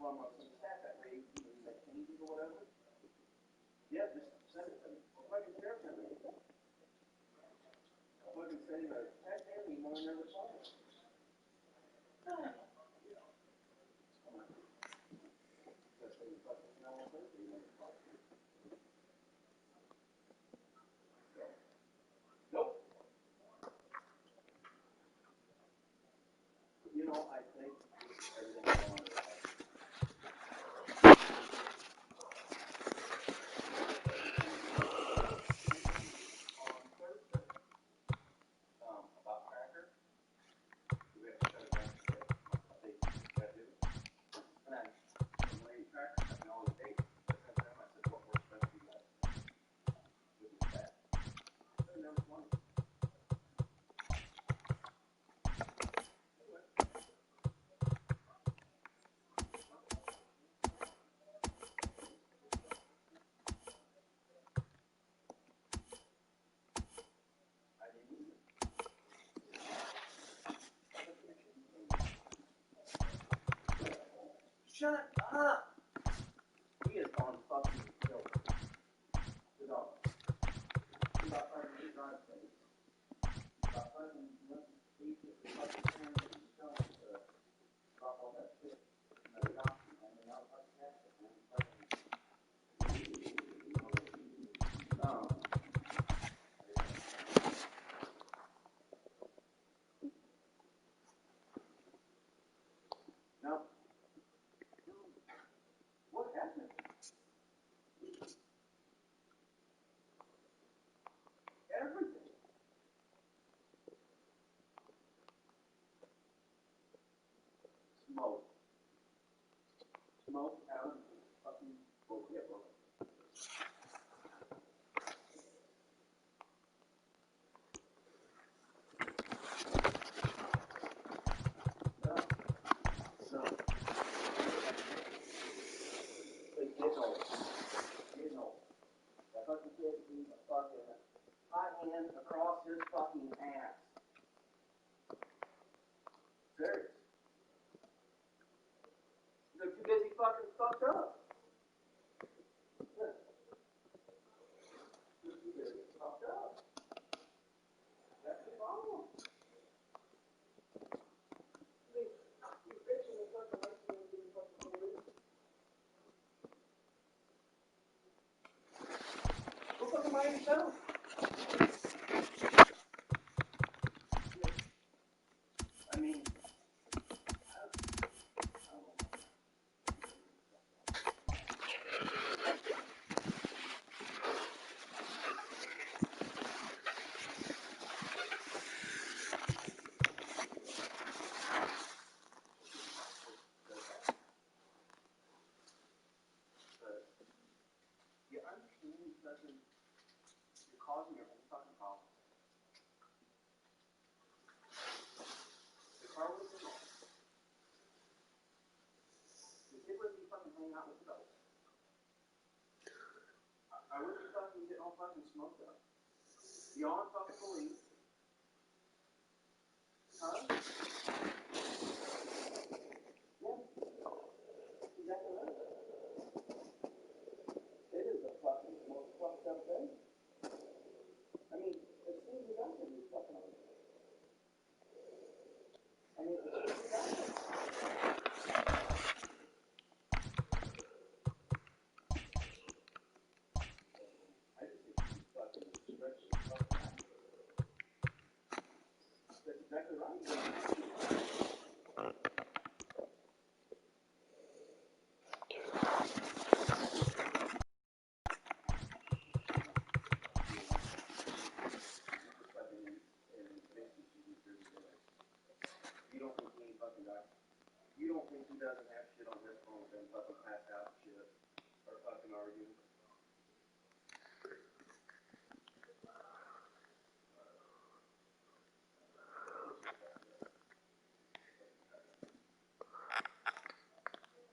from some staff that way, like changes or whatever. Yeah, just send it to me. Or fucking share it to me. I'll fucking send you a text and email and never saw it. Nope. You know, I think everything's going on. About Cracker, we have to shut it down today. They got to do it. And then, when I eat Cracker, I know the date. I sent them, I said, what works best for you guys? With the chat. And there was one. Shut up! He is on fucking kill. The dog. He's about fucking 8 drive plays. About fucking 8 fucking parents and stones to drop all that shit. And the doctor, man, they're not fucking that shit, man. Now, what happened? Everything. Smoke. Smoke out of the fucking boat. Yeah, bro. So. Getting old. That fucking kid needs a fucking hot hand across his fucking ass. Serious. They're too busy fucking fucked up. Yeah. They're too busy fucked up. That's the problem. I mean, you're bitching and fucking like you and getting fucking foolish. Go fucking by yourself. I mean, you understand nothing. You're causing your own fucking problems. The car was wrong. The kid would be fucking hanging out with adults. I would be fucking getting all fucking smoked up. Beyond fucking belief. Huh? Yeah. Exactly right. It is the fucking most fucked up thing. I mean, as soon as you got there, you fucking over. I mean, as soon as you got there. I just think you fucking stretch your fucking out. That's exactly right. You don't think he fucking died? You don't think he doesn't have shit on his phone and fucking pass out and shit? Or fucking argue?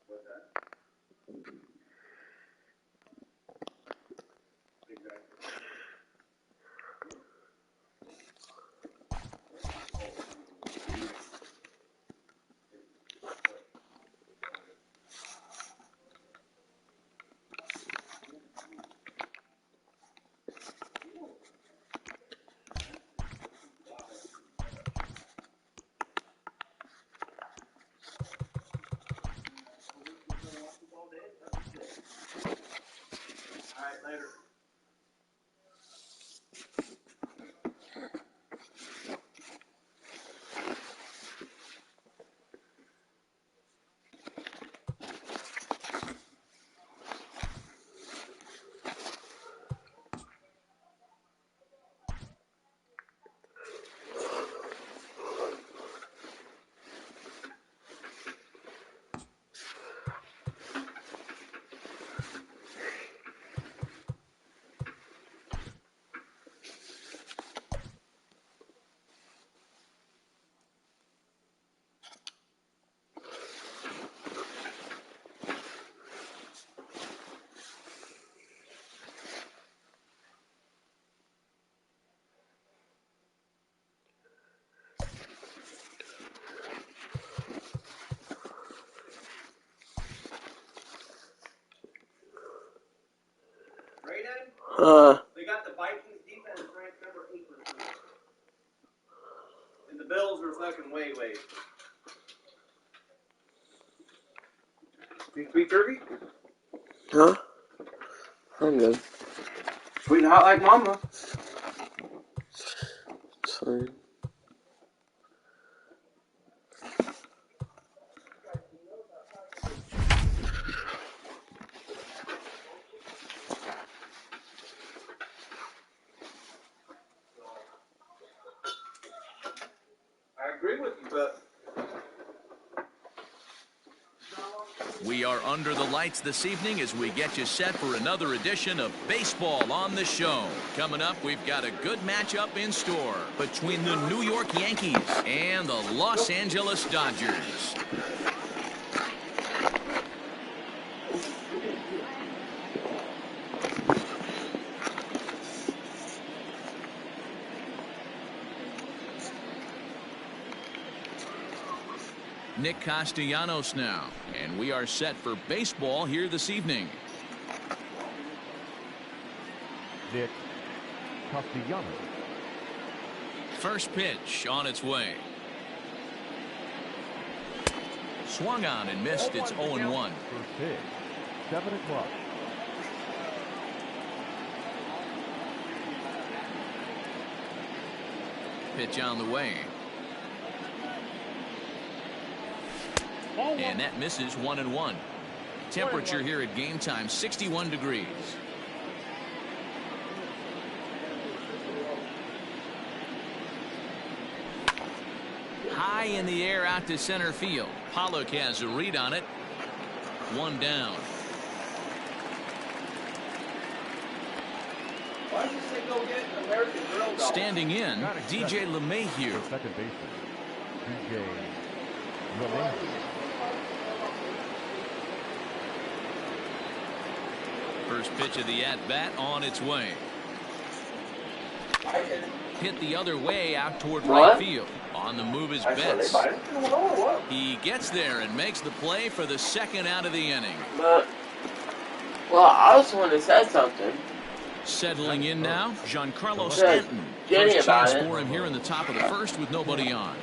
What's that? Exactly. They got the Vikings defense ranked number 8%. And the Bills are fucking way. Sweet turkey? Huh? I'm good. Sweet and hot like mama. It's fine. I agree with you, but we are under the lights this evening as we get you set for another edition of Baseball on the Show. Coming up, we've got a good matchup in store between the New York Yankees and the Los Angeles Dodgers. Nick Castellanos now, and we are set for baseball here this evening. Nick Castellanos. First pitch on its way. Swung on and missed. It's 0-1. First pitch, 7 o'clock. Pitch on the way. And that misses 1-1. Temperature here at game time, 61 degrees. High in the air out to center field. Pollock has a read on it. One down. why don't you say go get an American Girl doll? Standing in, DJ LeMahieu. Second baseman, DJ LeMahieu. First pitch of the at-bat on its way. Hit the other way out toward right field. On the move is Betts. He gets there and makes the play for the second out of the inning. But, well, I was the one that said something. Settling in now, Giancarlo Said Stanton. Jenny First about chance it. for him here in the top of the first with nobody on.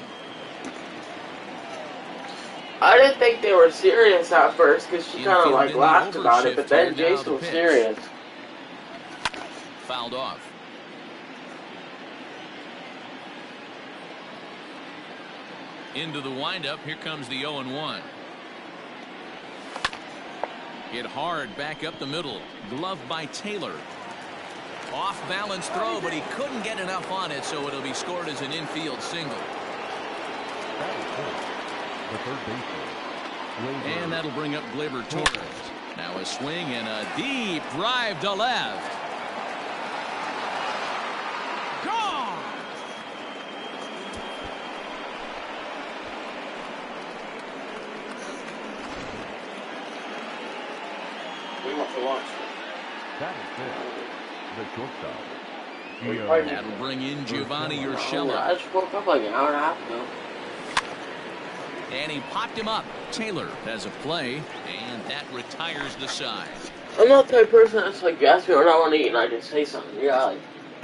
I didn't think they were serious at first because she kind of Infield like in the laughed about it, overshift but then here, now Jason the was pitch. serious. Fouled off. Into the windup. Here comes the 0-1. Hit hard back up the middle. Glove by Taylor. Off balance throw, but he couldn't get enough on it, so it'll be scored as an infield single. The third baseman. And that'll bring up Gleyber Torres. Now a swing and a deep drive to left. Gone! We want to watch. That is it. The shortstop. That'll bring in Giovanni Urshela. I just woke up like an hour and a half ago. And he popped him up. Taylor has a play, and that retires the side. I'm not the type of person that's like, you ask me what I want to eat and I just say something. Yeah, like,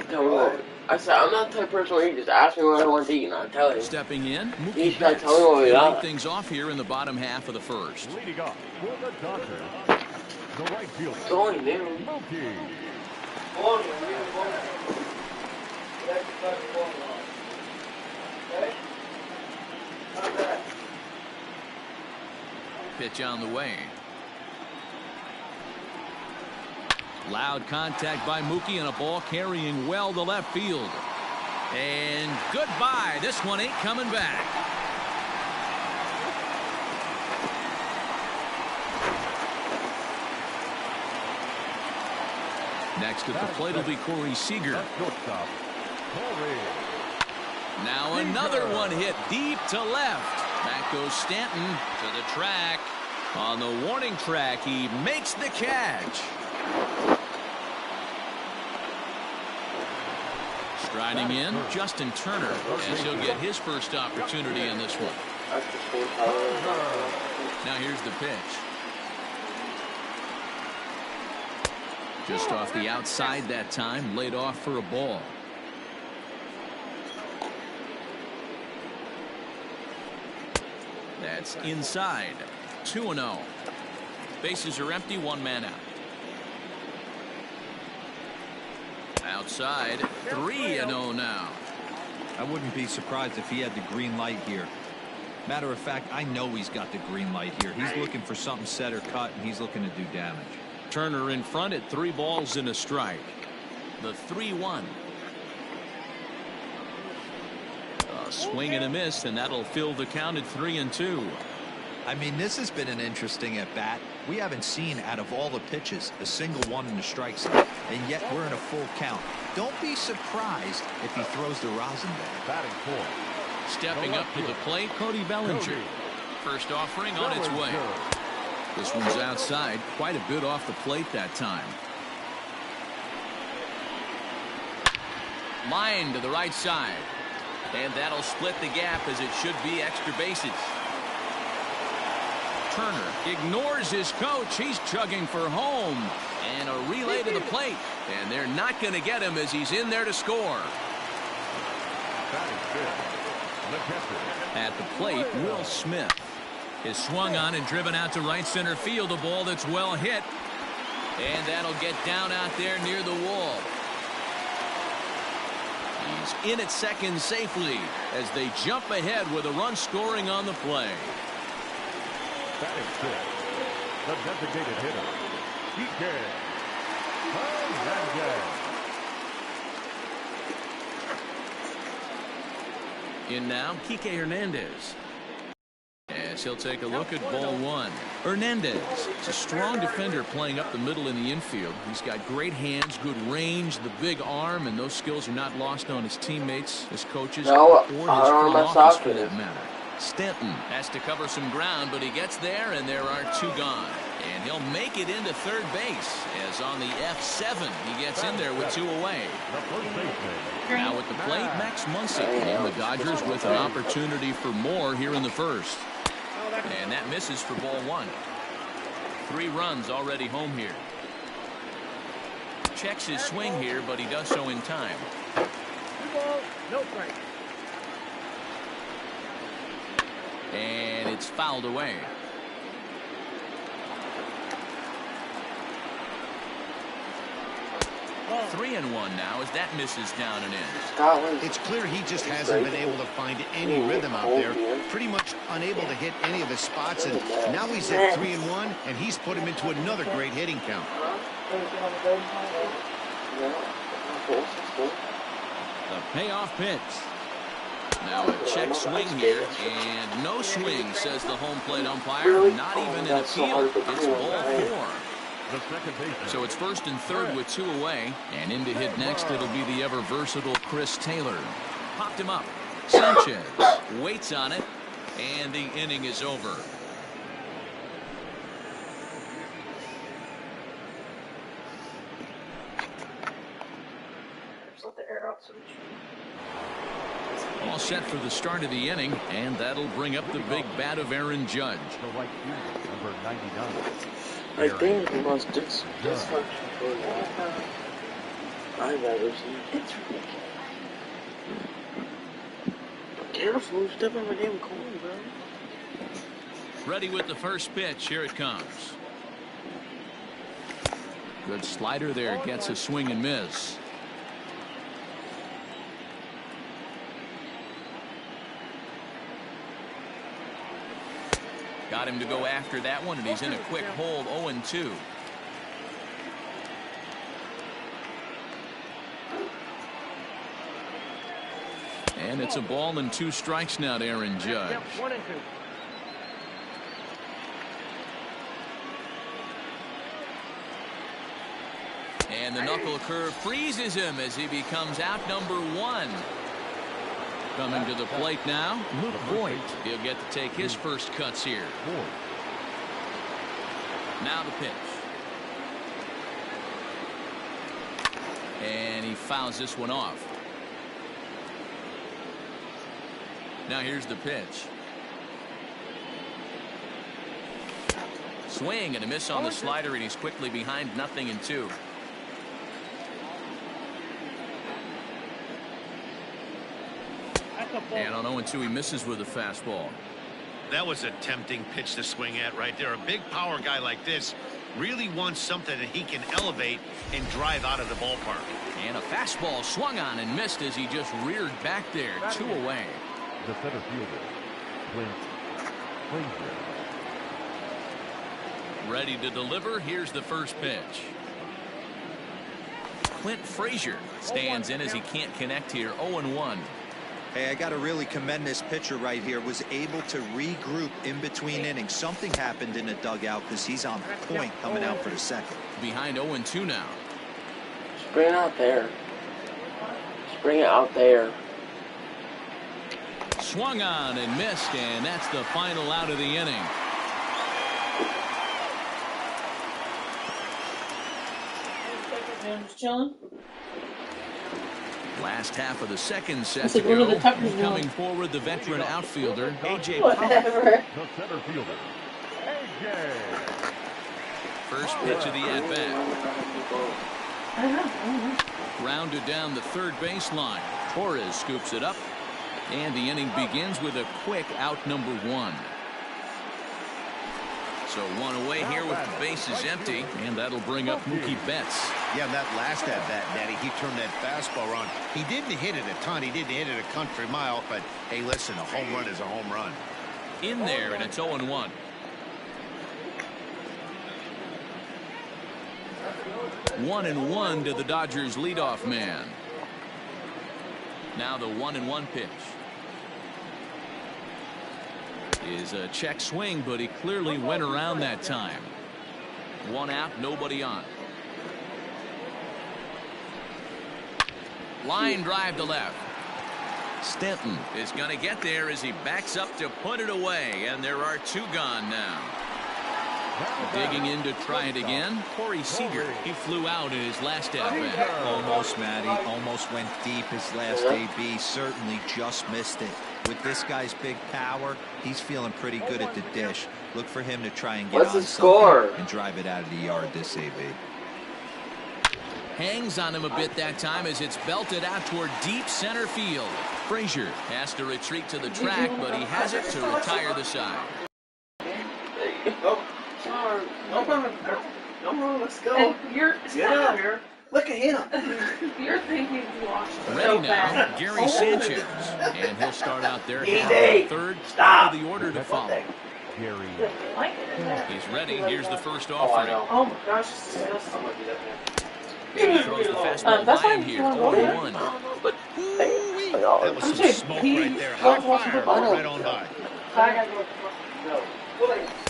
tell me what. I said, I'm not the type of person where you just ask me what I want to eat and I tell you. Stepping in, You Mookie just gotta Betts. tell me what we Lead got. things off here in the bottom half of the first. Leading off for the Dodgers. The right fielder. Going new. Mookie. Pitch on the way. Loud contact by Mookie and a ball carrying well to left field. And goodbye. This one ain't coming back. Next at the plate will be Corey Seager. That shortstop. Corey. Now another one hit deep to left. Back goes Stanton to the track. On the warning track, he makes the catch. Striding in, Justin Turner, as he'll get his first opportunity in this one. Now here's the pitch. Just off the outside that time, laid off for a ball. That's inside. 2-0. Bases are empty, one man out. Outside, 3-0 now. I wouldn't be surprised if he had the green light here. Matter of fact, I know he's got the green light here. He's looking for something set or cut, and he's looking to do damage. Turner in front at 3 balls and a strike. The 3-1. A swing and a miss, and that'll fill the count at 3-2. I mean, this has been an interesting at-bat. We haven't seen, out of all the pitches, a single one in the strike zone, and yet we're in a full count. Don't be surprised if he throws the rosin back. Batting fourth. Stepping up to the plate, Cody Bellinger. First offering on its way. This one's outside, quite a bit off the plate that time. Line to the right side. And that'll split the gap, as it should be extra bases. Turner ignores his coach. He's chugging for home. And a relay to the plate. And they're not going to get him as he's in there to score. At the plate, Will Smith is swung on and driven out to right center field. A ball that's well hit. And that'll get down out there near the wall. He's in at second safely as they jump ahead with a run scoring on the play. Batting fifth, the designated hitter, Kike Hernandez. In now, Kike Hernandez. As he'll take a look at ball one. Hernandez is a strong defender playing up the middle in the infield. He's got great hands, good range, the big arm, and those skills are not lost on his teammates, his coaches, or his front office for that matter. Stanton has to cover some ground, but he gets there, and there are 2 gone. And he'll make it into third base, as on the F7, he gets in there with 2 away. Now at the plate, Max Muncy, and the Dodgers with an opportunity for more here in the first. And that misses for ball 1. 3 runs already home here. Checks his swing here, but he does so in time. 2 balls, no strike. And it's fouled away. 3-1 now as that misses down and in. It's clear he just hasn't been able to find any rhythm out there. Pretty much unable to hit any of his spots, and now he's at 3-1, and he's put him into another great hitting count. The payoff pitch. Now a check swing here, and no swing, says the home plate umpire. Not even an appeal. It's ball 4. So it's first and third with 2 away, and in to hit next it'll be the ever versatile Chris Taylor. Popped him up. Sanchez waits on it, and the inning is over. Just let the air out so All set for the start of the inning, and that'll bring up the big bat of Aaron Judge. The right fielder, number 99. I think the most dysfunctional I've ever seen. It's ridiculous. Careful, step on my damn corn, bro. Ready with the first pitch. Here it comes. Good slider there. Gets a swing and miss. Got him to go after that one, and he's in a quick hole. 0-2. And it's a ball and 2 strikes now to Aaron Judge. Yep, 1 and 2. And the knuckle curve freezes him as he becomes out number 1. Coming to the plate now, Luke Voigt. He'll get to take his first cuts here. Now the pitch. And he fouls this one off. Now here's the pitch. Swing and a miss on the slider, and he's quickly behind 0-2. And on 0-2, he misses with a fastball. That was a tempting pitch to swing at right there. A big power guy like this really wants something that he can elevate and drive out of the ballpark. And a fastball swung on and missed as he just reared back there. 2 away. The center fielder, Clint Frazier. Ready to deliver. Here's the first pitch. Clint Frazier stands in as he can't connect here. 0-1. Hey, I got to really commend this pitcher right here. Was able to regroup in between innings. Something happened in the dugout because he's on point coming out for the second. Behind 0-2 now. Just bring it out there. Just bring it out there. Swung on and missed, and that's the final out of the inning. Just chilling. Last half of the second set to go. Coming forward, the veteran outfielder, A.J. Whatever. The center fielder, A.J. First pitch of the at-bat. I don't know. Rounded down the third baseline. Torres scoops it up, and the inning begins with a quick out number 1. So 1 away here with the bases empty, and that'll bring up Mookie Betts. Yeah, that last at-bat, Daddy, he turned that fastball on. He didn't hit it a ton. He didn't hit it a country mile, but, hey, listen, a home run is a home run. In there, and it's 0-1. One and one to the Dodgers leadoff man. Now the 1-1 pitch. Is a check swing, but he clearly went around that time. 1 out, nobody on. Line drive to left. Stanton is going to get there as he backs up to put it away, and there are 2 gone now. Digging in to try it again, Corey Seager. He flew out in his last at-bat. Almost, Matty. Almost went deep his last AB. Certainly just missed it. With this guy's big power, he's feeling pretty good at the dish. Look for him to try and get What's on the score? and drive it out of the yard this AB. Hangs on him a bit that time as it's belted out toward deep center field. Frazier has to retreat to the track, but he has it to retire the side. Come on, let's go. And get out here. Look at him. You're thinking you lost Ready so now, bad. Gary Sanchez. And he'll start out there third. Stop. For the order to follow. Gary. He's ready. Here's the first offering. Oh my gosh, it's disgusting. He throws the fastball by him here. 0-1. That was some smoke right there. Hot fire right on by.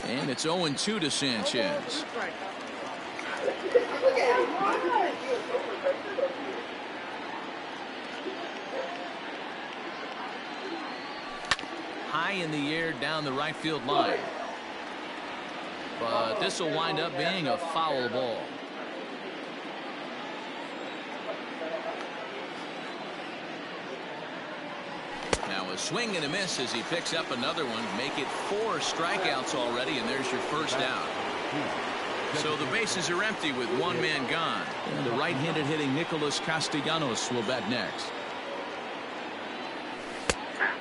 And it's 0-2 to Sanchez. High in the air down the right field line. But this will wind up being a foul ball. Now a swing and a miss as he picks up another one. Make it 4 strikeouts already, and there's your first out. So the bases are empty with 1 man gone. And the right-handed hitting Nicholas Castellanos will bat next.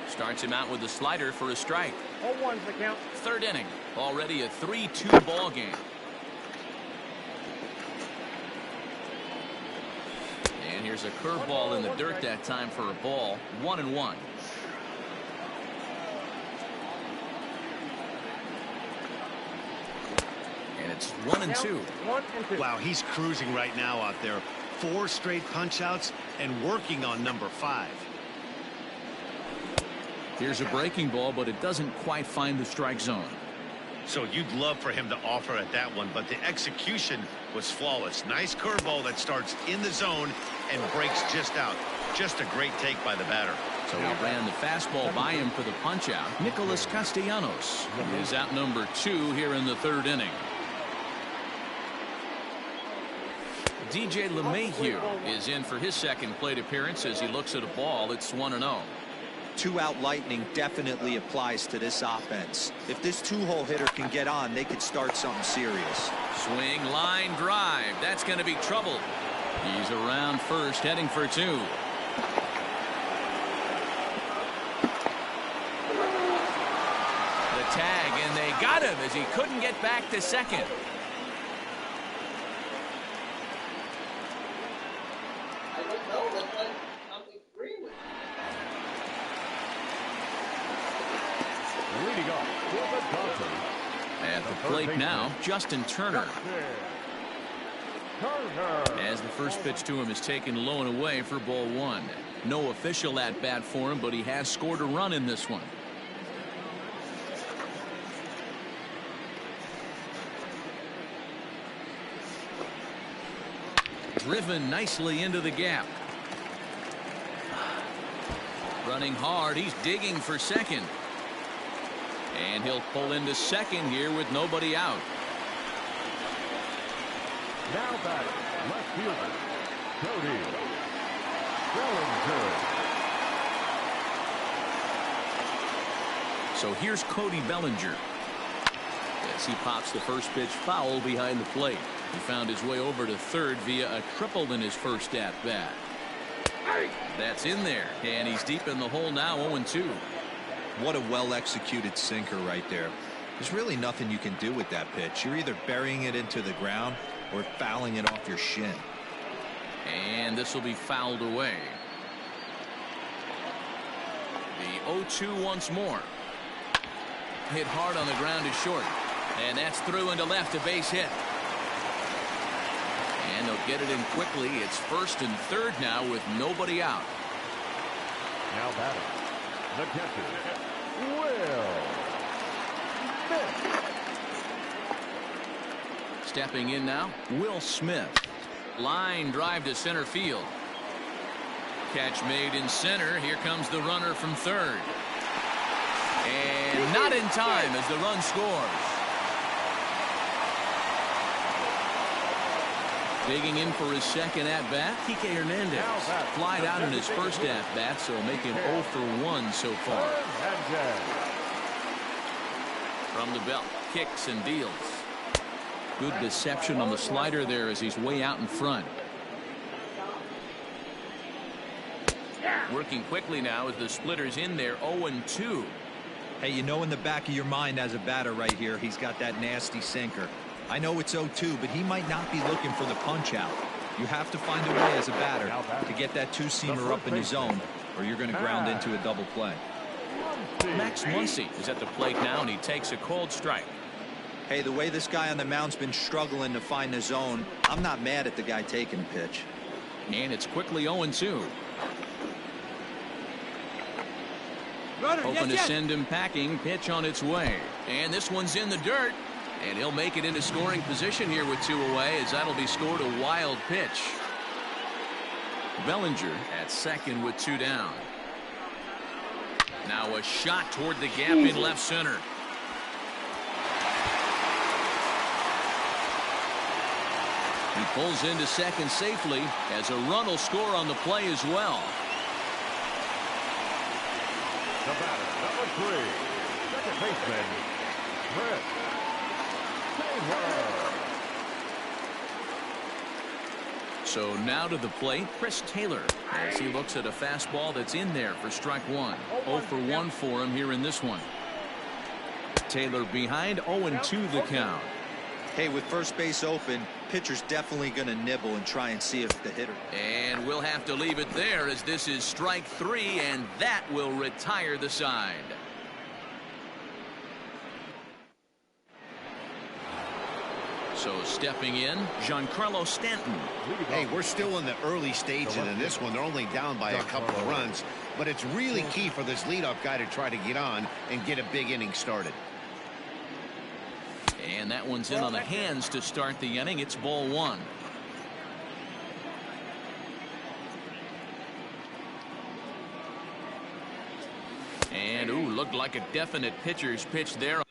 Starts him out with a slider for a strike. 0-1's the count. Third inning. Already a 3-2 ball game. And here's a curveball in the dirt that time for a ball. 1-1. And it's 1-2. Wow, he's cruising right now out there. 4 straight punch-outs and working on number 5. Here's a breaking ball, but it doesn't quite find the strike zone. So you'd love for him to offer at that one, but the execution was flawless. Nice curveball that starts in the zone and breaks just out. Just a great take by the batter. So he ran the fastball by him for the punch-out. Nicholas Castellanos is out number 2 here in the 3rd inning. DJ LeMahieu is in for his second plate appearance as he looks at a ball. It's 1-0. 2-out lightning definitely applies to this offense. If this 2-hole hitter can get on, they could start something serious. Swing, line drive. That's going to be trouble. He's around first, heading for 2. tag, and they got him as he couldn't get back to second. I don't know. That's what I'm agreeing with. Leading off for the Dodgers. At the plate now, Justin Turner. As the first pitch to him is taken low and away for ball one. No official at bat for him, but he has scored a run in this one. Driven nicely into the gap. Running hard, he's digging for second. And he'll pull into second here with nobody out. Now batting, left fielder, Cody Bellinger. So here's Cody Bellinger. As he pops the first pitch foul behind the plate. He found his way over to third via a triple in his first at bat. That's in there, and he's deep in the hole now, 0-2. What a well-executed sinker right there. There's really nothing you can do with that pitch. You're either burying it into the ground or fouling it off your shin. And this will be fouled away. The 0-2 once more. Hit hard on the ground is short. And that's through into left, a base hit. And they'll get it in quickly. It's first and third now with nobody out. Now batting, the catcher, Will Smith. Stepping in now, Will Smith. Line drive to center field. Catch made in center. Here comes the runner from third. And not in time as the run scores. Digging in for his second at-bat, Kike Hernandez. Flied out in his first at-bat, so make him 0 for 1 so far. From the belt, kicks and deals. Good deception on the slider there as he's way out in front. Working quickly now as the splitter's in there, 0-2. Hey, you know in the back of your mind as a batter right here, he's got that nasty sinker. I know it's 0-2, but he might not be looking for the punch out. You have to find a way as a batter to get that two-seamer up in the zone, or you're going to ground into a double play. Max Muncy is at the plate now, and he takes a cold strike. Hey, the way this guy on the mound's been struggling to find the zone, I'm not mad at the guy taking the pitch. And it's quickly 0-2. Hoping to send him packing. Pitch on its way. And this one's in the dirt. And he'll make it into scoring position here with 2 away, as that'll be scored a wild pitch. Bellinger at second with 2 down. Now a shot toward the gap in left center. He pulls into second safely as a run will score on the play as well. The batter, number 3, second baseman, Chris Taylor. So now to the plate, Chris Taylor, as he looks at a fastball that's in there for strike 1. 0 for 1 for him here in this one. Taylor behind, 0-2 the count. Hey, with first base open, pitcher's definitely going to nibble and try and see if the hitter. And we'll have to leave it there as this is strike 3, and that will retire the side. So stepping in, Giancarlo Stanton. Hey, we're still in the early stages in this one. They're only down by a couple of runs, but it's really key for this leadoff guy to try to get on and get a big inning started. And that one's in on the hands to start the inning. It's ball 1. And ooh, looked like a definite pitcher's pitch there.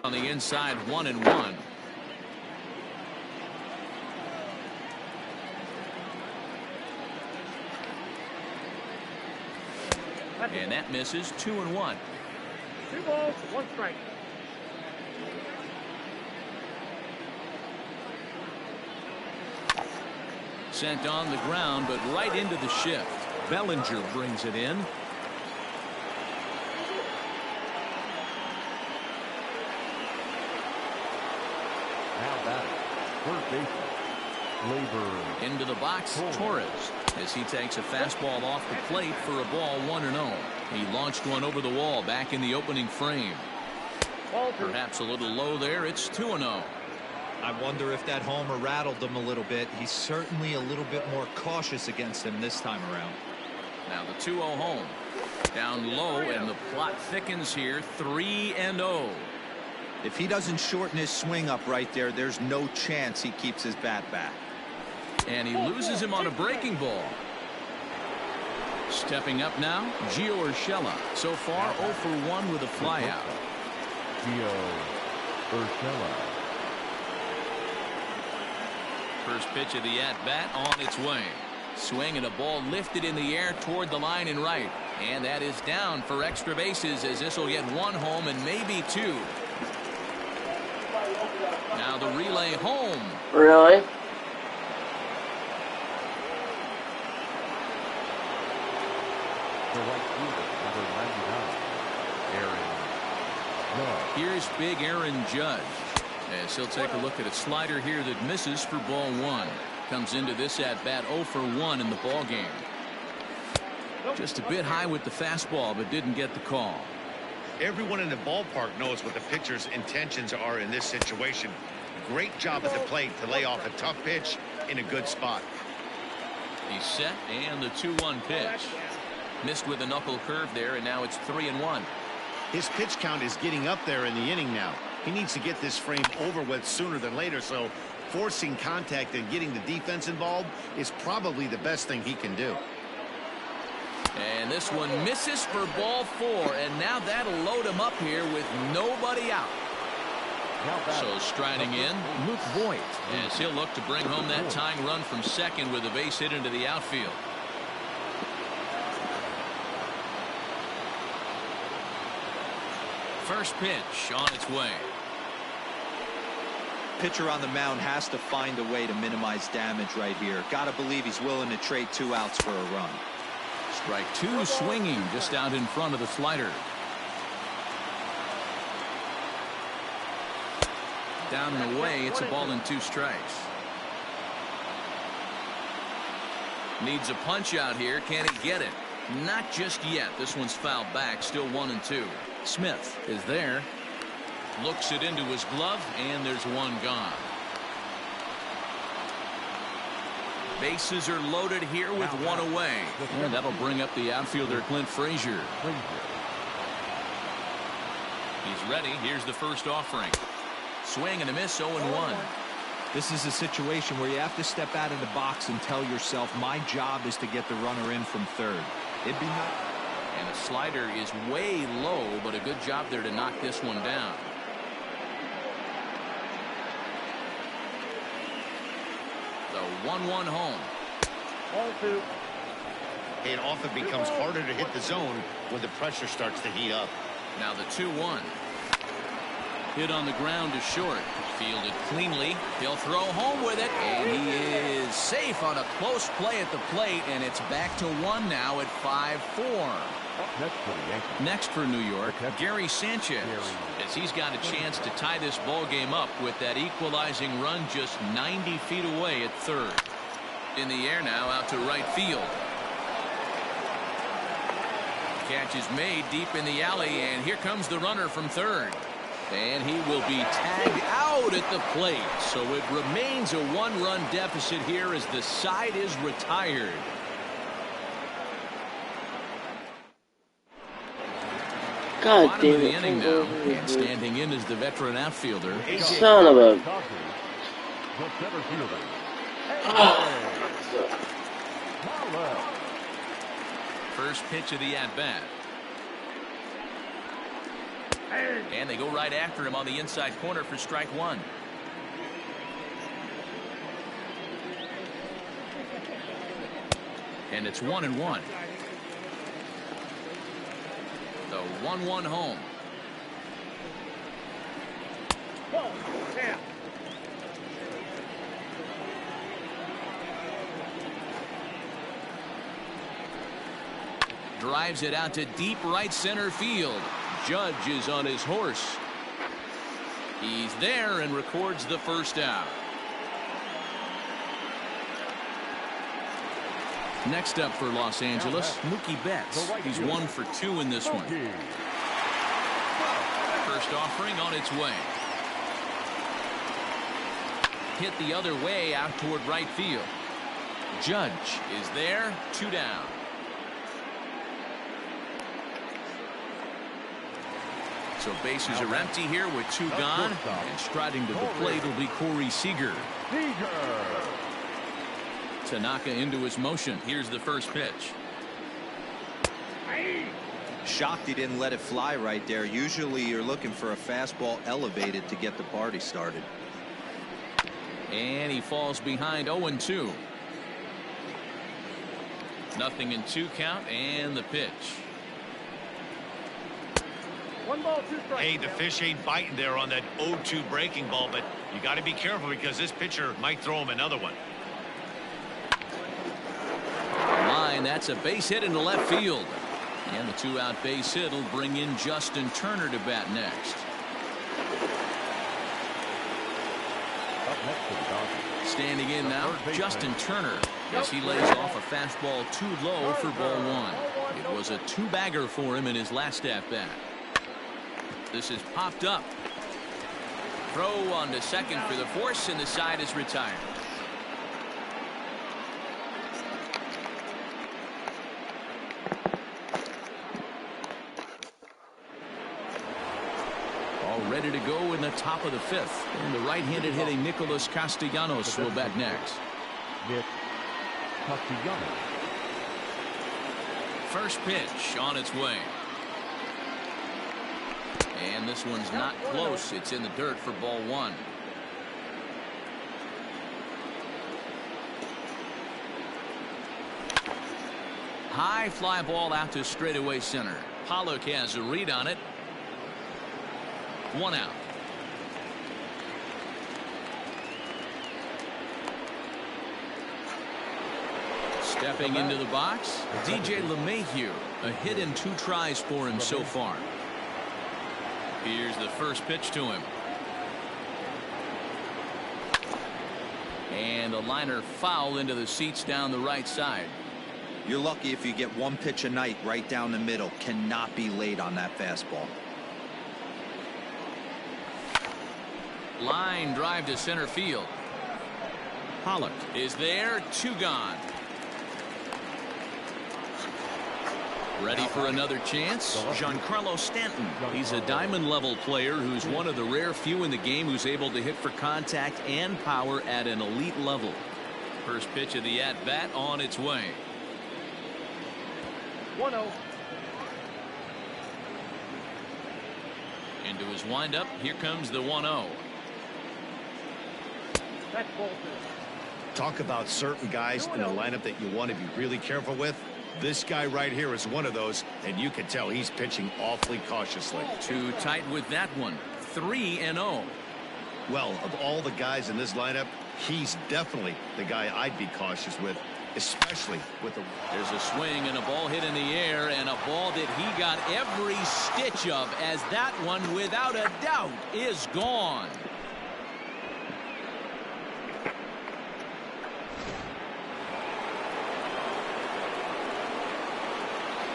On the inside, 1-1. And that misses. 2-1. 2 balls, 1 strike. Sent on the ground, but right into the shift. Bellinger brings it in. Now batting, third baseman, Labor. Into the box, Torres, as he takes a fastball off the plate for a ball 1-0. He launched one over the wall back in the opening frame. Perhaps a little low there. It's 2-0. I wonder if that homer rattled him a little bit. He's certainly a little bit more cautious against him this time around. Now the 2-0 home. Down low, and the plot thickens here. 3-0. If he doesn't shorten his swing up right there, there's no chance he keeps his bat back. And he loses him on a breaking ball. Stepping up now, Gio Urshela. So far 0 for 1 with a flyout. Gio Urshela. First pitch of the at-bat on its way. Swing and a ball lifted in the air toward the line and right. And that is down for extra bases, as this will get 1 home and maybe 2. Now the relay home. Really? The right fielder, number 99, Aaron Judge. Here's big Aaron Judge, as he'll take a look at a slider here that misses for ball 1. Comes into this at bat 0 for 1 in the ball game. Just a bit high with the fastball, but didn't get the call. Everyone in the ballpark knows what the pitcher's intentions are in this situation. Great job at the plate to lay off a tough pitch in a good spot. He's set, and the 2-1 pitch. Missed with a knuckle curve there, and now it's 3-1. His pitch count is getting up there in the inning now. He needs to get this frame over with sooner than later, so forcing contact and getting the defense involved is probably the best thing he can do. And this one misses for ball 4, and now that'll load him up here with nobody out. So striding in, Luke Voigt, as he'll look to bring home that tying run from second with a base hit into the outfield. First pitch on its way. Pitcher on the mound has to find a way to minimize damage right here. Gotta believe he's willing to trade 2 outs for a run. Strike 2 swinging just out in front of the slider. Down and away, it's a ball and 2 strikes. Needs a punch out here. Can he get it? Not just yet. This one's fouled back. Still 1-2. Smith is there. Looks it into his glove, and there's 1 gone. Bases are loaded here with 1 away. And that'll bring up the outfielder, Clint Frazier. He's ready. Here's the first offering. Swing and a miss, 0-1. This is a situation where you have to step out of the box and tell yourself, my job is to get the runner in from third. It'd be nice. And the slider is way low, but a good job there to knock this one down. The 1-1 home. Ball 2. It often becomes harder to hit the zone when the pressure starts to heat up. Now the 2-1. Hit on the ground to short. Fielded cleanly. He'll throw home with it, and he is safe on a close play at the plate, and it's back to 1 now at 5-4. Next for the Yankees. Next for New York, Gary Sanchez, as he's got a chance to tie this ball game up with that equalizing run just 90 feet away at third. In the air now, out to right field. Catch is made deep in the alley, and here comes the runner from third. And he will be tagged out at the plate. So it remains a 1-run deficit here as the side is retired. God Bottom damn of the it. inning now, and standing in is the veteran outfielder. Son of a... The center fielder. Marlowe. First pitch of the at-bat. And they go right after him on the inside corner for strike one. And it's 1-1. The 1-1 home. Drives it out to deep right center field. Judge is on his horse. He's there and records the first out. Next up for Los Angeles, Mookie Betts. He's 1 for 2 in this one. First offering on its way. Hit the other way out toward right field. Judge is there, 2 down. So bases are empty here with 2 gone. And striding to the plate will be Corey Seager. Tanaka into his motion. Here's the first pitch. Shocked he didn't let it fly right there. Usually you're looking for a fastball elevated to get the party started. And he falls behind 0-2. Nothing in 2 count and the pitch. 1 ball, 2 strikes. Hey, the fish ain't biting there on that 0-2 breaking ball, but you got to be careful because this pitcher might throw him another one. Line, that's a base hit into left field. And the 2-out base hit will bring in Justin Turner to bat next. Standing in now, Justin Turner. As he lays off a fastball too low for ball 1. It was a 2-bagger for him in his last at-bat. This is popped up. Throw on to second for the force, and the side is retired. All ready to go in the top of the 5th. And the right-handed hitting Nicholas Castellanos will bat next. Nick Castellanos. First pitch on its way. And this one's not close. It's in the dirt for ball 1. High fly ball out to straightaway center. Pollock has a read on it. 1 out. Stepping into the box, DJ LeMahieu. A hit in 2 tries for him so far. Here's the first pitch to him. And a liner foul into the seats down the right side. You're lucky if you get 1 pitch a night right down the middle. Cannot be late on that fastball. Line drive to center field. Pollock is there, 2 gone. Ready for another chance? Giancarlo Stanton. He's a diamond level player who's one of the rare few in the game who's able to hit for contact and power at an elite level. First pitch of the at-bat on its way. 1-0. Into his windup. Here comes the 1-0. That's ball 2. Talk about certain guys in the lineup that you want to be really careful with. This guy right here is one of those, and you can tell he's pitching awfully cautiously. Too tight with that one. 3-0. Well, of all the guys in this lineup, he's definitely the guy I'd be cautious with, especially with the... There's a swing and a ball hit in the air, and a ball that he got every stitch of, as that one, without a doubt, is gone.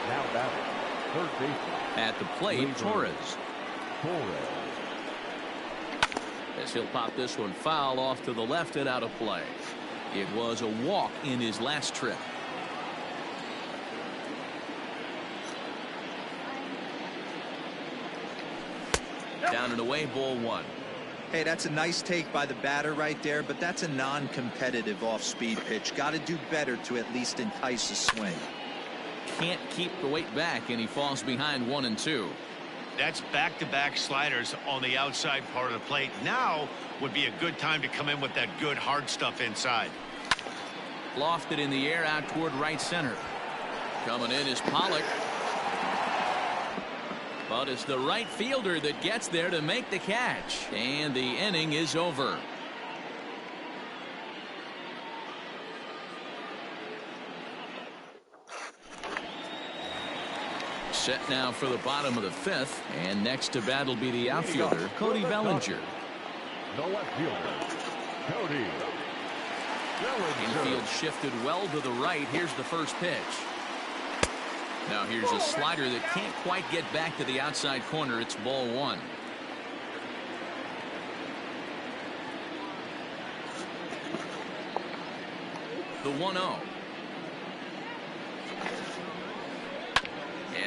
Now batting, third baseman. At the plate, Torres. As he'll pop this one foul off to the left and out of play. It was a walk in his last trip. Down and away, ball 1. Hey, that's a nice take by the batter right there, but that's a non-competitive off-speed pitch. Got to do better to at least entice a swing. Can't keep the weight back, and he falls behind 1-2. That's back-to-back sliders on the outside part of the plate. Now would be a good time to come in with that good hard stuff inside. Lofted in the air out toward right center. Coming in is Pollock. But it's the right fielder that gets there to make the catch. And the inning is over. Set now for the bottom of the fifth. And next to bat will be the outfielder, Cody Bellinger. The left fielder, Cody Bellinger. Infield shifted well to the right. Here's the first pitch. Now here's a slider that can't quite get back to the outside corner. It's ball one. The 1-0.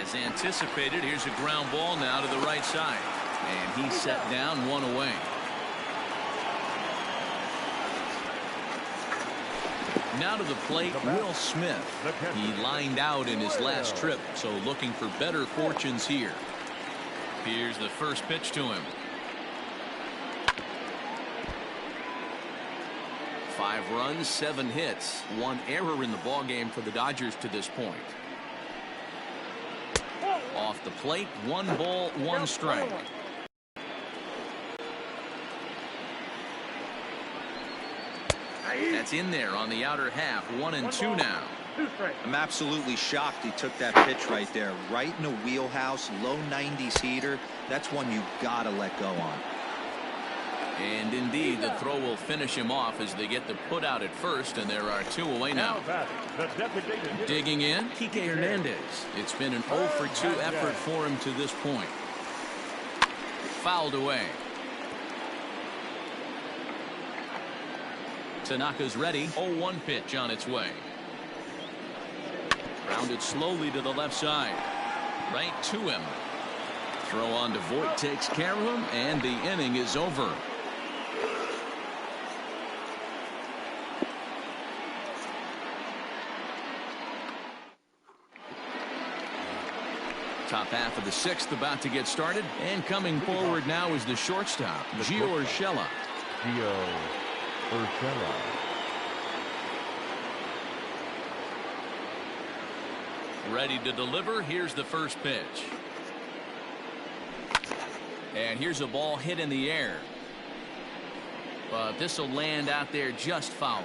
As anticipated, here's a ground ball now to the right side. And he's set down, one away. Now to the plate, Will Smith. He lined out in his last trip, so looking for better fortunes here. Here's the first pitch to him. 5 runs, 7 hits, 1 error in the ballgame for the Dodgers to this point. Off the plate, 1 ball, 1 strike. That's in there on the outer half. 1-2 now. I'm absolutely shocked he took that pitch right there. Right in the wheelhouse, low 90s heater. That's one you gotta let go on. And indeed, the throw will finish him off as they get the put out at first, and there are 2 away now. Digging in, Kike Hernandez. It's been an 0 for 2 effort for him to this point. Fouled away. Tanaka's ready. 0-1 pitch on its way. Grounded slowly to the left side. Right to him. Throw on to Voit takes care of him, and the inning is over. Top half of the 6th about to get started, and coming forward now is the shortstop, Gio Urshela. Gio Urshela. Ready to deliver. Here's the first pitch. And here's a ball hit in the air. But this will land out there just foul.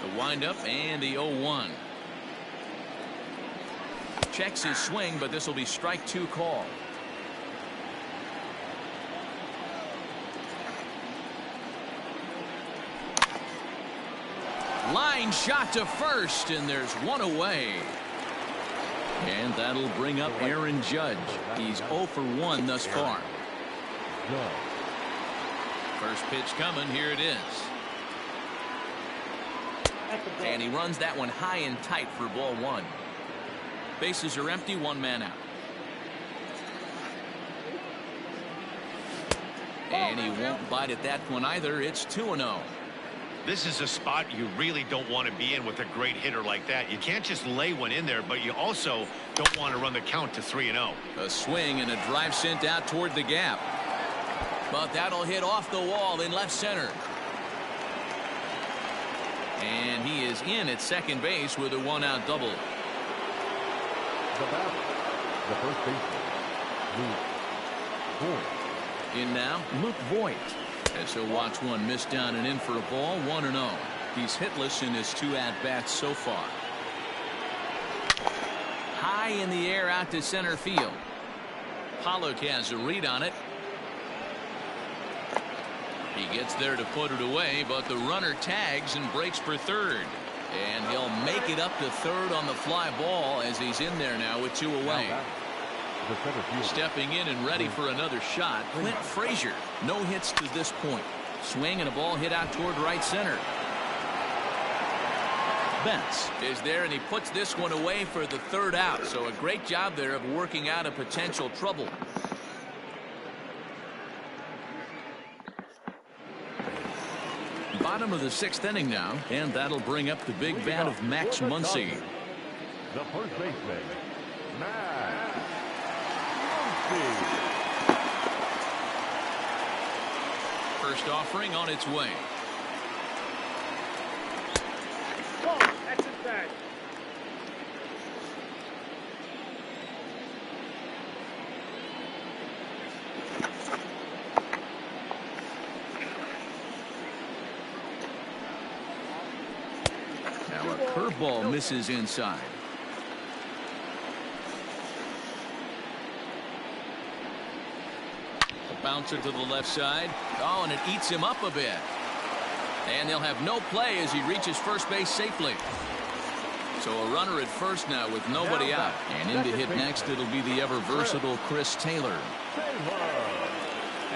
The windup and the 0-1. Checks his swing, but this will be strike 2 call. Line shot to first, and there's 1 away. And that'll bring up Aaron Judge. He's 0 for 1 thus far. First pitch coming. Here it is. And he runs that one high and tight for ball 1. Bases are empty, 1 man out. And he won't bite at that one either. It's 2-0. This is a spot you really don't want to be in with a great hitter like that. You can't just lay one in there, but you also don't want to run the count to 3-0. A swing and a drive sent out toward the gap. But that'll hit off the wall in left center. And he is in at second base with a 1-out double. The batter, the first baseman, Luke Voit. In now, Luke Voit. As he'll watch one miss down and in for a ball. 1-0. He's hitless in his 2 at-bats so far. High in the air out to center field. Pollock has a read on it. He gets there to put it away, but the runner tags and breaks for third. And he'll make it up to third on the fly ball as he's in there now with 2 away. Stepping in and ready for another shot, Clint Frazier. No hits to this point. Swing and a ball hit out toward right center. Betts is there, and he puts this one away for the 3rd out. So a great job there of working out a potential trouble. Bottom of the 6th inning now, and that'll bring up the big bat of Max Muncy. The first baseman, Matt Muncy. First offering on its way. That's it back. Now a curveball misses inside. A bouncer to the left side. Oh, and it eats him up a bit. And they'll have no play as he reaches first base safely. So a runner at first now with nobody out. And in to hit next, it'll be the ever versatile Chris Taylor.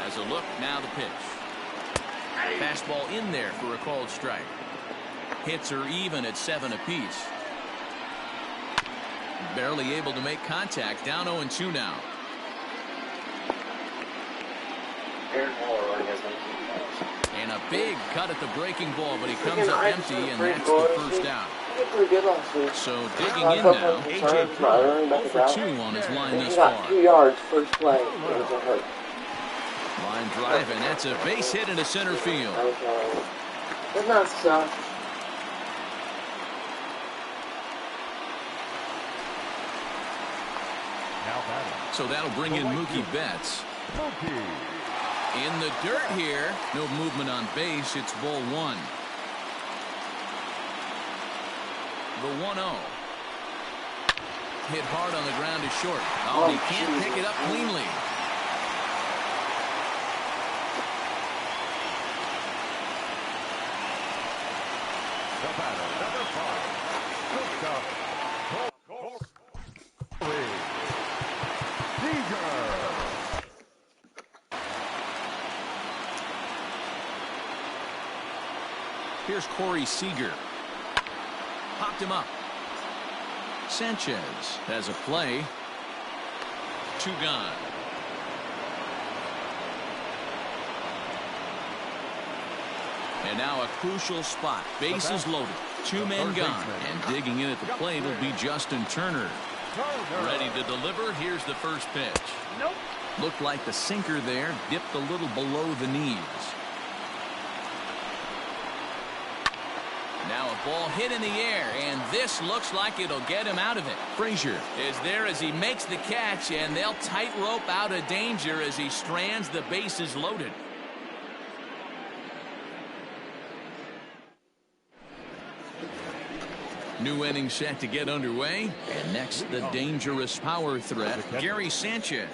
Has a look, now the pitch. Fastball in there for a called strike. Hits are even at 7 apiece. Barely able to make contact. Down 0-2 now. And a big cut at the breaking ball, but he comes up empty, and that's the first out. So digging in now, A.J. Preller 0 for 2 on his line thus far. 2 yards first play. It was a hurt. Line drive, and that's a base hit into center field. Doesn't that suck? Now batting. So that'll bring in Mookie Betts. Mookie. In the dirt here. No movement on base. It's ball 1. The 1-0. Hit hard on the ground to short. Oh, he can't pick it up cleanly. The batter, number 5. Corey Seager. Here's Corey Seager. Popped him up. Sanchez has a play. 2 gone. And now a crucial spot. Bases loaded. 2 men gone. And digging in at the plate will be Justin Turner. Ready to deliver. Here's the first pitch. Nope. Looked like the sinker there dipped a little below the knees. Now a ball hit in the air, and this looks like it'll get him out of it. Frazier is there as he makes the catch, and they'll tightrope out of danger as he strands the bases loaded. New inning set to get underway, and next the dangerous power threat, Gary Sanchez.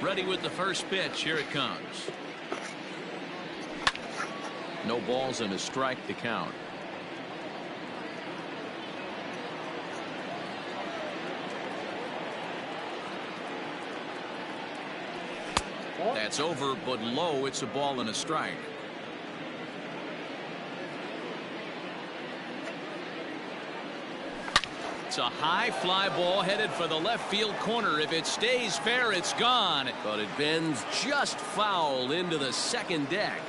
Ready with the first pitch. Here it comes. No balls and a strike to count. That's over, but low. It's a ball and a strike. It's a high fly ball headed for the left field corner. If it stays fair, it's gone. But it bends just foul into the second deck.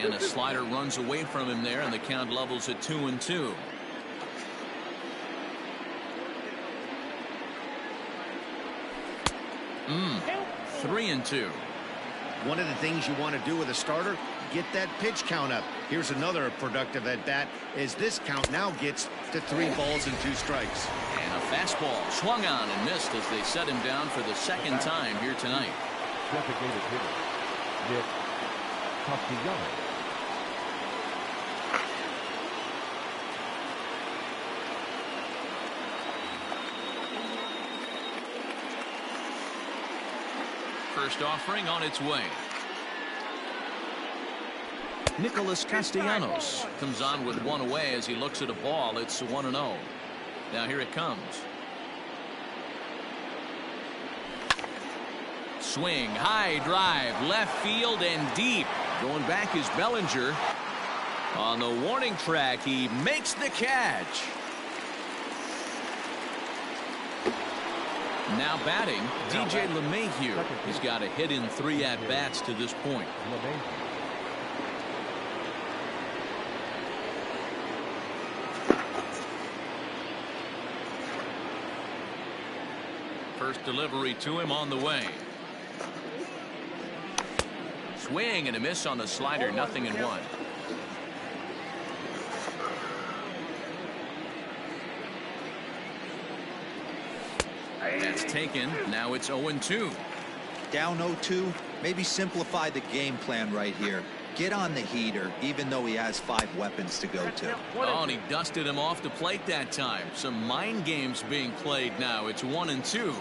And a slider runs away from him there, and the count levels at 2-2. Mm. 3-2. One of the things you want to do with a starter, get that pitch count up. Here's another productive at bat as this count now gets to 3 balls and 2 strikes. And a fastball swung on and missed as they set him down for the second time here tonight. Designated hitter, Nick Castellanos. First offering on its way. Nicholas Castellanos comes on with 1 away as he looks at a ball. It's 1-0. Now here it comes. Swing, high drive, left field and deep. Going back is Bellinger. On the warning track, he makes the catch. Now batting, DJ LeMahieu. He's got a hit in 3 at-bats to this point. First delivery to him on the way. Swing and a miss on the slider, 0-1. That's taken. Now it's 0-2. Down 0-2. Maybe simplify the game plan right here. Get on the heater, even though he has 5 weapons to go to. Oh, and he dusted him off the plate that time. Some mind games being played now. It's 1-2.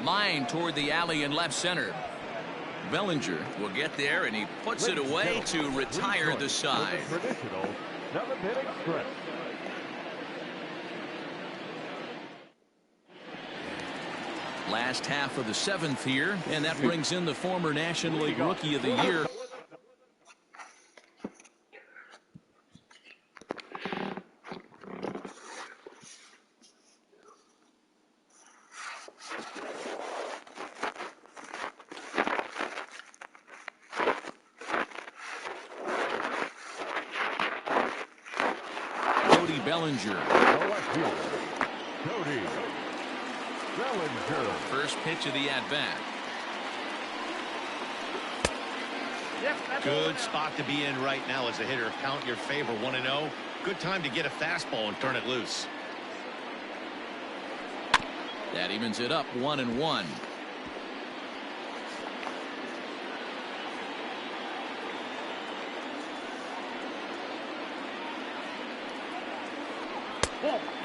Line toward the alley in left center. Bellinger will get there, and he puts it away to retire the side. Traditional 7-inning stretch. Last half of the 7th here, and that brings in the former National League Rookie of the Year. Bellinger. First pitch of the at-bat. Good spot to be in right now as a hitter. Count your favor, 1-0. Good time to get a fastball and turn it loose. That evens it up, 1-1.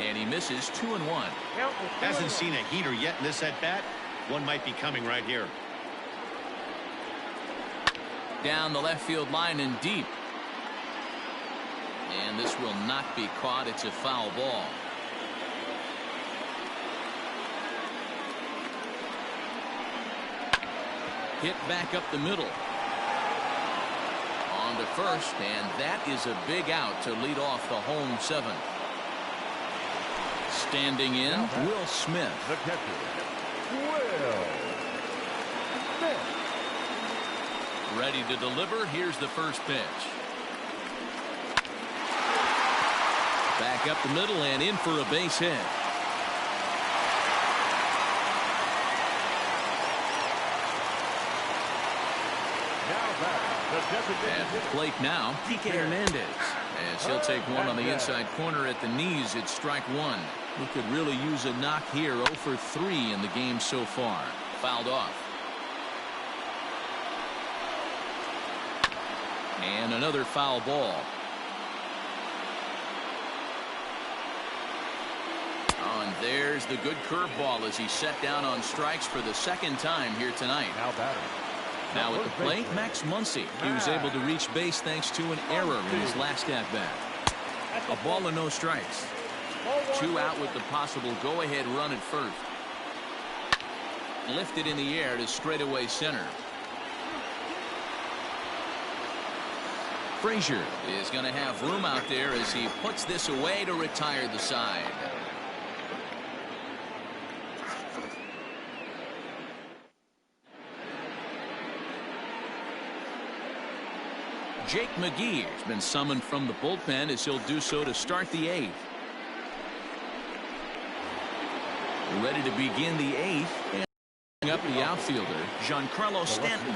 And he misses, 2-1. Hasn't seen a heater yet in this at-bat. One might be coming right here. Down the left field line and deep. And this will not be caught. It's a foul ball. Hit back up the middle. On to first, and that is a big out to lead off the home 7th. Standing in, Will Smith. The catcher, Will Smith. Ready to deliver. Here's the first pitch. Back up the middle and in for a base hit. At the plate now, Kike Hernandez. As he'll take one on the inside corner at the knees, it's strike 1. He could really use a knock here. 0 for 3 in the game so far. Fouled off. And another foul ball. Oh, and there's the good curveball as he set down on strikes for the 2nd time here tonight. Now at the plate, Max Muncy. He was able to reach base thanks to an error in his last at-bat. A ball and no strikes. 2 out with the possible go-ahead run at first. Lifted in the air to straightaway center. Frazier is going to have room out there as he puts this away to retire the side. Jake McGee has been summoned from the bullpen as he'll do so to start the 8th. Ready to begin the 8th. And up the outfielder, Giancarlo Stanton.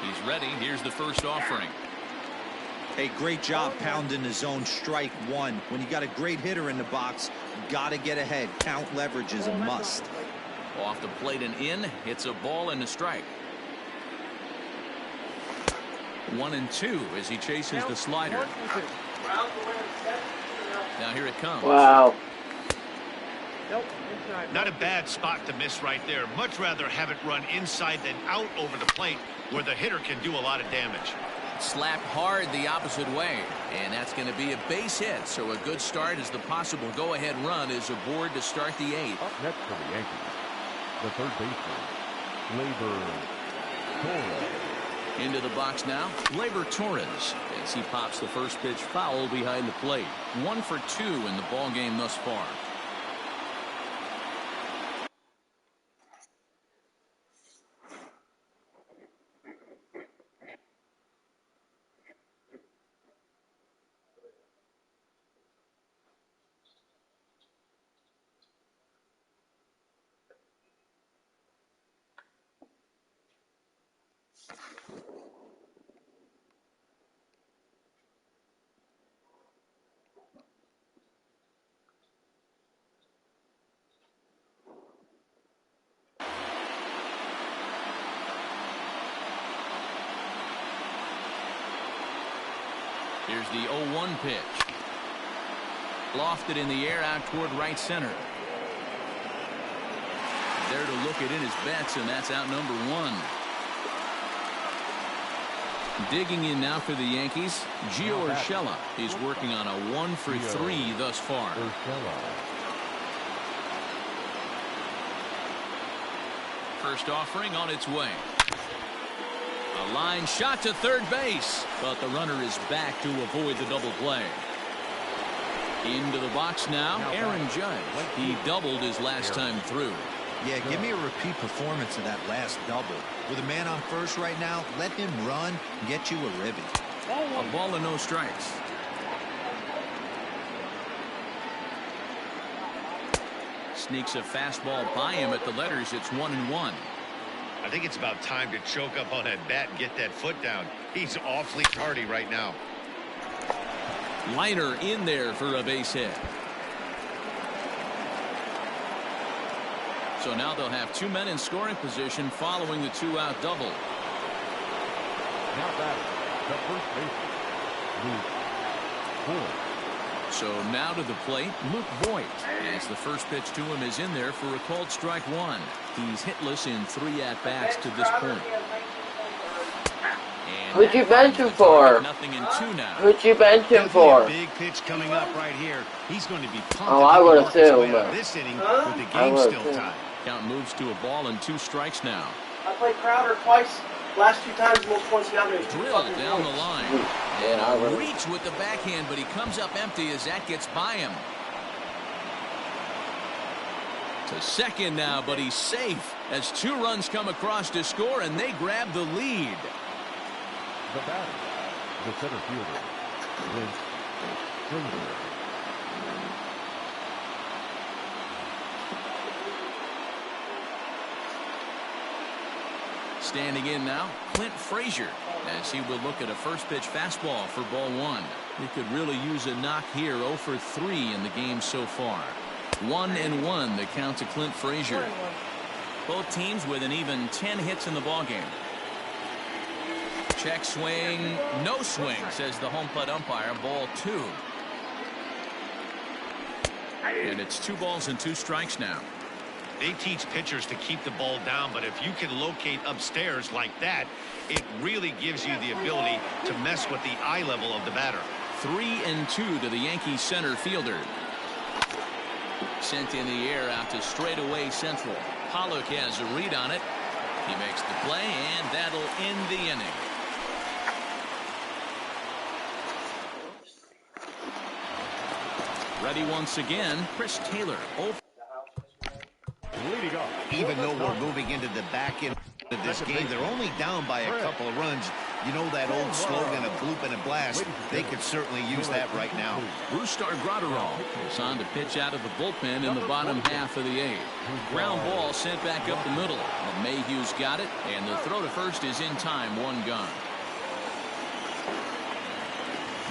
He's ready. Here's the first offering. Hey, great job pounding the zone. Strike 1. When you got a great hitter in the box, you got to get ahead. Count leverage is a must. Off the plate and in. It's a ball and a strike. 1-2 as he chases the slider. Now here it comes. Wow. Not a bad spot to miss right there. Much rather have it run inside than out over the plate where the hitter can do a lot of damage. Slapped hard the opposite way. And that's going to be a base hit. So a good start as the possible go-ahead run is aboard to start the 8th. Up next for the Yankees, the third baseman, Labor Torres. Into the box now, Labor Torres, as he pops the first pitch foul behind the plate. 1 for 2 in the ball game thus far. Here's the 0-1 pitch. Lofted in the air out toward right center. There to look it in his bets, and that's out number 1. Digging in now for the Yankees, Gio Urshela is working on a 1 for 3 thus far. First offering on its way. A line shot to third base, but the runner is back to avoid the double play. Into the box now, Aaron Judge. He doubled his last time through. Yeah, give me a repeat performance of that last double. With a man on first right now, let him run and get you a ribby. A ball and no strikes. Sneaks a fastball by him at the letters. It's 1-1. I think it's about time to choke up on that bat and get that foot down. He's awfully tardy right now. Liner in there for a base hit. So now they'll have 2 men in scoring position following the 2-out double. Now batting, the first baseman, Luke Voigt. So now to the plate, Luke Voigt, as the first pitch to him is in there for a called strike 1. He's hitless in 3 at-bats to this point. And Who'd you bench him for? Nothing in 2 now. Who'd you bench him for? Big pitch coming up right here. He's going to be pumped. Oh, I would have too. This inning with the game still tied. Count moves to a ball and 2 strikes now. I played Crowder twice. Last 2 times, most points he got me. Drilled down the line. And I really Reach with the backhand, but he comes up empty as that gets by him. To second now, but he's safe as 2 runs come across to score, and they grab the lead. The batter, the center fielder, Clint Frazier. Standing in now, Clint Frazier, as he will look at a first pitch fastball for ball 1. He could really use a knock here. 0 for 3 in the game so far. 1-1 the count to Clint Frazier. Both teams with an even 10 hits in the ballgame. Check swing, no swing, says the home plate umpire. Ball 2. And it's 2 balls and 2 strikes now. They teach pitchers to keep the ball down, but if you can locate upstairs like that, it really gives you the ability to mess with the eye level of the batter. 3-2 to the Yankees center fielder. Sent in the air out to straightaway central. Pollock has a read on it. He makes the play, and that'll end the inning. Ready once again, Chris Taylor. Leading off. Even though we're moving into the back end of this game, they're only down by a couple of runs. You know that old slogan, a bloop and a blast. They could certainly use that right now. Brustar Graterol is on to pitch out of the bullpen in the bottom half of the 8th. Ground ball sent back up the middle. Mayhew's got it, and the throw to first is in time. 1 gone.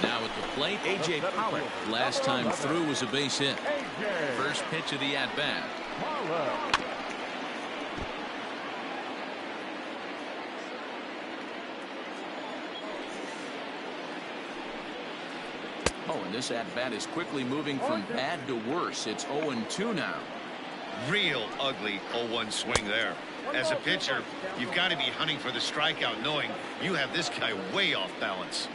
Now at the plate, A.J. Pollock. Last time through was a base hit. First pitch of the at-bat. Oh, and this at-bat is quickly moving from bad to worse. It's 0-2 now. Real ugly 0-1 swing there. As a pitcher, you've got to be hunting for the strikeout, knowing you have this guy way off balance.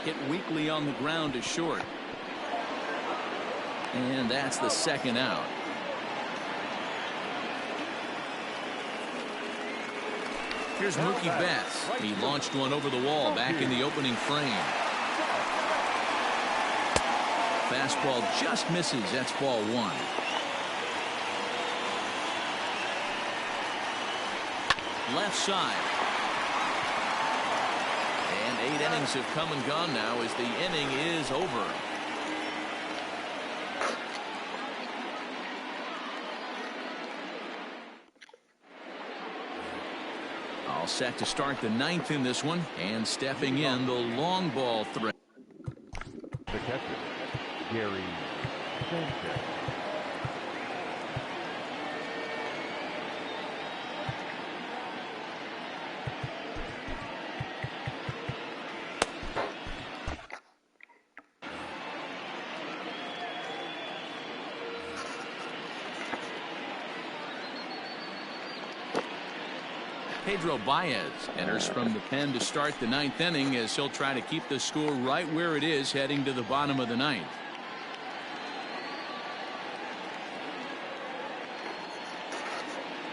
Hit weakly on the ground to short. And that's the second out. Here's Mookie Betts. He launched one over the wall back in the opening frame. Fastball just misses. That's ball one. Left side. And 8 innings have come and gone now as the inning is over. All set to start the 9th in this one, and stepping in the long ball threat. The catcher, Gary Sanchez. Pedro Baez enters from the pen to start the 9th inning as he'll try to keep the score right where it is heading to the bottom of the 9th.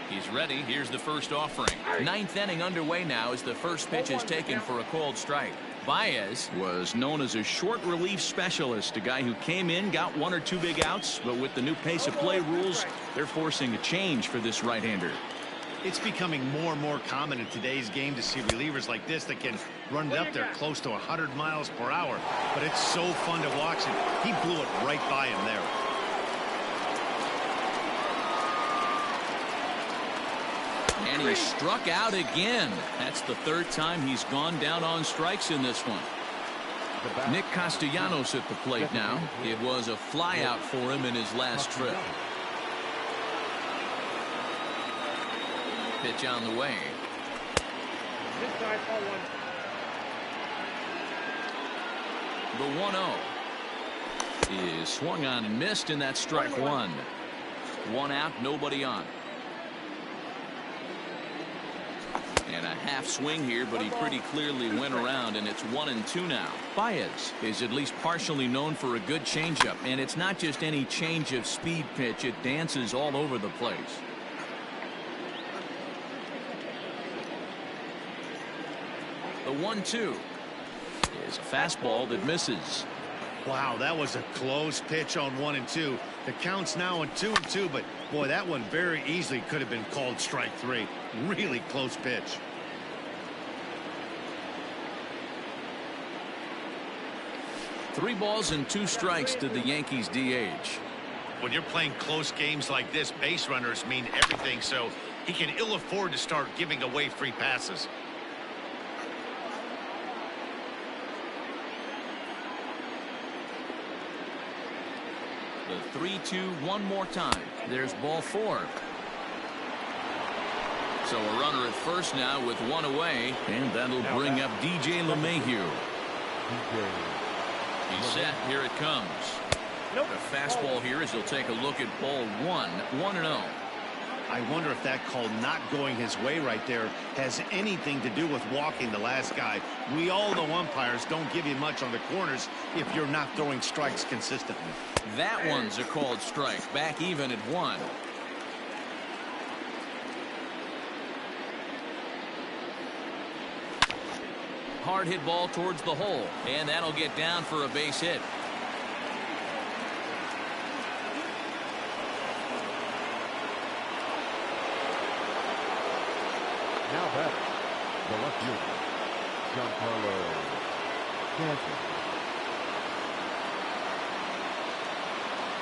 He's ready. Here's the first offering. 9th inning underway now as the first pitch is taken for a called strike. Baez was known as a short relief specialist, a guy who came in, got 1 or 2 big outs, but with the new pace of play rules, they're forcing a change for this right-hander. It's becoming more and more common in today's game to see relievers like this that can run it up there close to 100 miles per hour. But it's so fun to watch, and he blew it right by him there. And he struck out again. That's the 3rd time he's gone down on strikes in this one. Nick Castellanos at the plate now. It was a flyout for him in his last trip. Pitch on the way. The 1-0 is swung on and missed, and that's strike 1. 1 out, nobody on. And a half swing here, but he pretty clearly went around, and it's 1-2 now. Baez is at least partially known for a good changeup, and it's not just any change of speed pitch. It dances all over the place. The 1-2 is a fastball that misses. Wow, that was a close pitch on 1 and 2. The count's now on 2 and 2, but boy, that one very easily could have been called strike 3. Really close pitch. Three balls and 2 strikes to the Yankees DH. When you're playing close games like this, base runners mean everything, so he can ill afford to start giving away free passes. The 3-2 one more time. There's ball 4. So a runner at first now with 1 away, and that'll bring up DJ LeMahieu. He's set. Here it comes. The fastball here as he'll take a look at ball 1. 1-0. I wonder if that call not going his way right there has anything to do with walking the last guy. We all know umpires don't give you much on the corners if you're not throwing strikes consistently. That one's a called strike. Back even at 1. Hard hit ball towards the hole, and that'll get down for a base hit. Now batter, the left fielder, Giancarlo Stanton.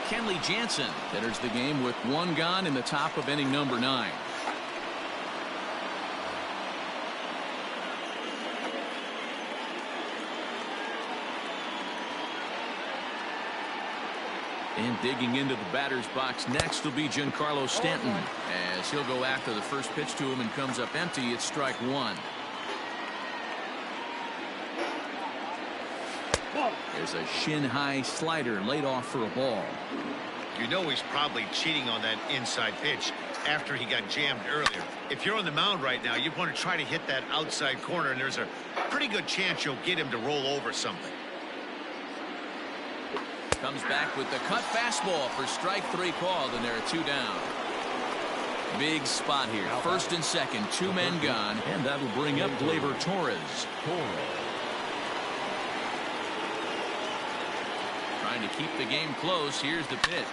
Kenley Jansen enters the game with 1 gone in the top of inning number 9. And digging into the batter's box next will be Giancarlo Stanton as he'll go after the first pitch to him and comes up empty. It's strike 1. There's a shin-high slider laid off for a ball. You know he's probably cheating on that inside pitch. after he got jammed earlier. If you're on the mound right now, you want to try to hit that outside corner, and there's a pretty good chance you'll get him to roll over something. Comes back with the cut fastball for strike 3 called, and there are 2 down. Big spot here. First and second, 2 men gone, and that'll bring up Gleyber Torres. Trying to keep the game close. Here's the pitch.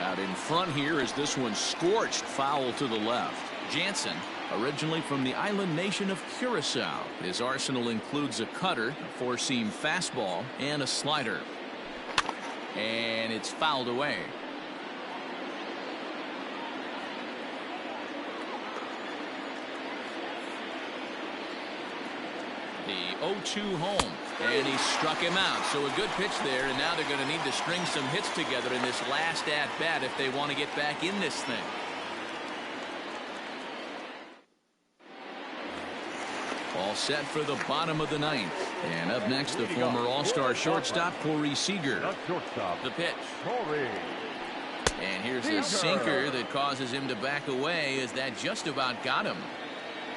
Out in front here is this one scorched foul to the left. Jansen, originally from the island nation of Curacao. His arsenal includes a cutter, a 4-seam fastball, and a slider. And it's fouled away. The 0-2 home, and he struck him out. So a good pitch there, and now they're going to need to string some hits together in this last at-bat if they want to get back in this thing. All set for the bottom of the 9th. And up next, the former All-Star shortstop, Corey Seager. The pitch. And here's a sinker that causes him to back away as that just about got him.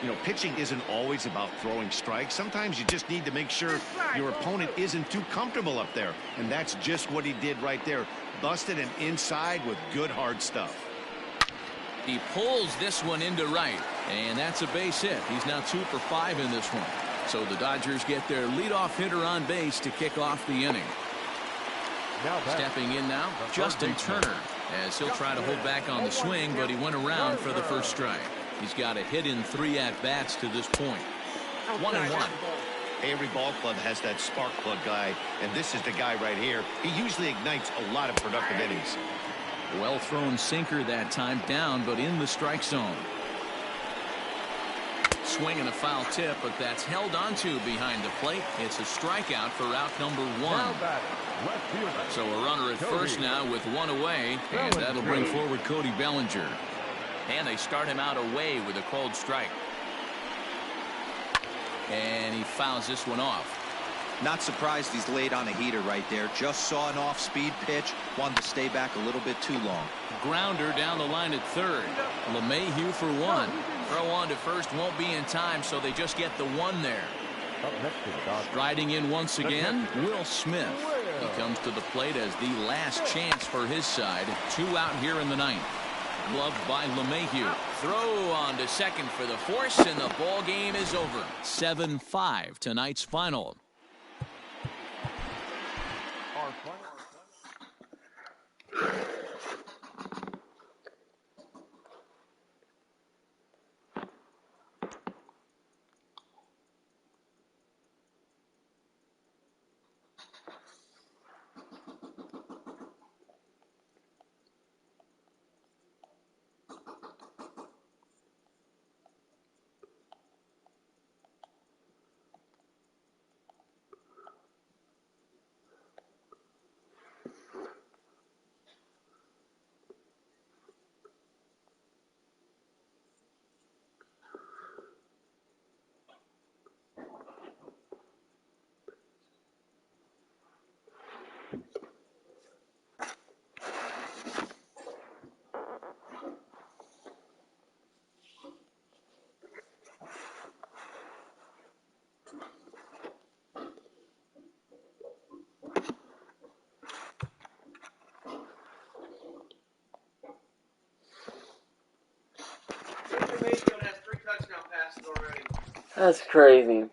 You know, pitching isn't always about throwing strikes. Sometimes you just need to make sure your opponent isn't too comfortable up there. And that's just what he did right there. Busted him inside with good hard stuff. He pulls this one into right, and that's a base hit. He's now 2 for 5 in this one. So the Dodgers get their leadoff hitter on base to kick off the inning. Stepping in now, Justin Turner, as he'll try to hold back on the swing, but he went around for the first strike. He's got a hit in 3 at-bats to this point. 1-1. Every ball club has that spark plug guy, and this is the guy right here. He usually ignites a lot of productive innings. Well thrown sinker that time, down but in the strike zone. Swing and a foul tip, but that's held onto behind the plate. It's a strikeout for out number 1. So a runner at first now with 1 away, and that'll bring forward Cody Bellinger. And they start him out away with a cold strike. And he fouls this one off. Not surprised he's laid on a heater right there. Just saw an off-speed pitch. Wanted to stay back a little bit too long. Grounder down the line at third. LeMahieu for 1. Throw on to first won't be in time, so they just get the 1 there. Striding in once again, Will Smith. He comes to the plate as the last chance for his side. 2 out here in the 9th. Gloved by LeMahieu. Throw on to second for the force, and the ball game is over. 7-5 tonight's final. That's crazy.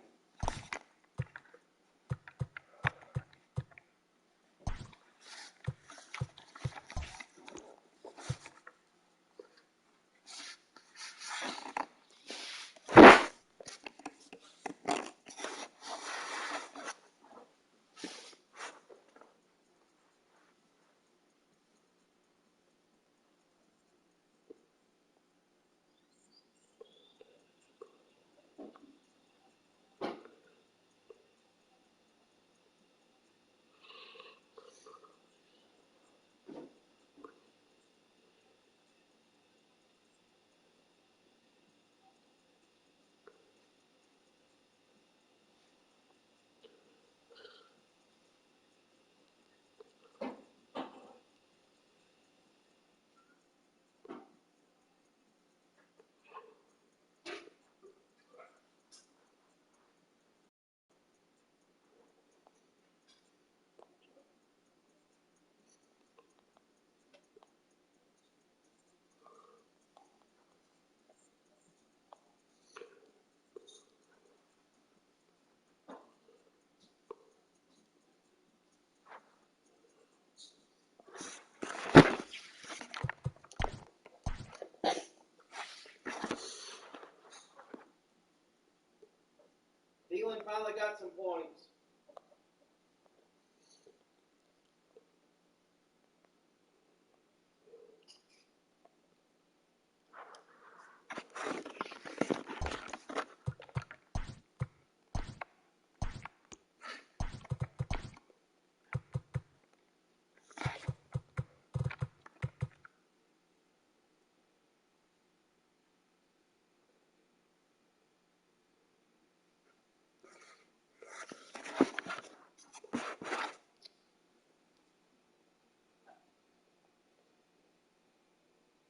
got some points.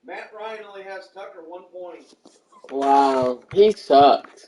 Matt Ryan only has Tucker 1 point. Wow, he sucks.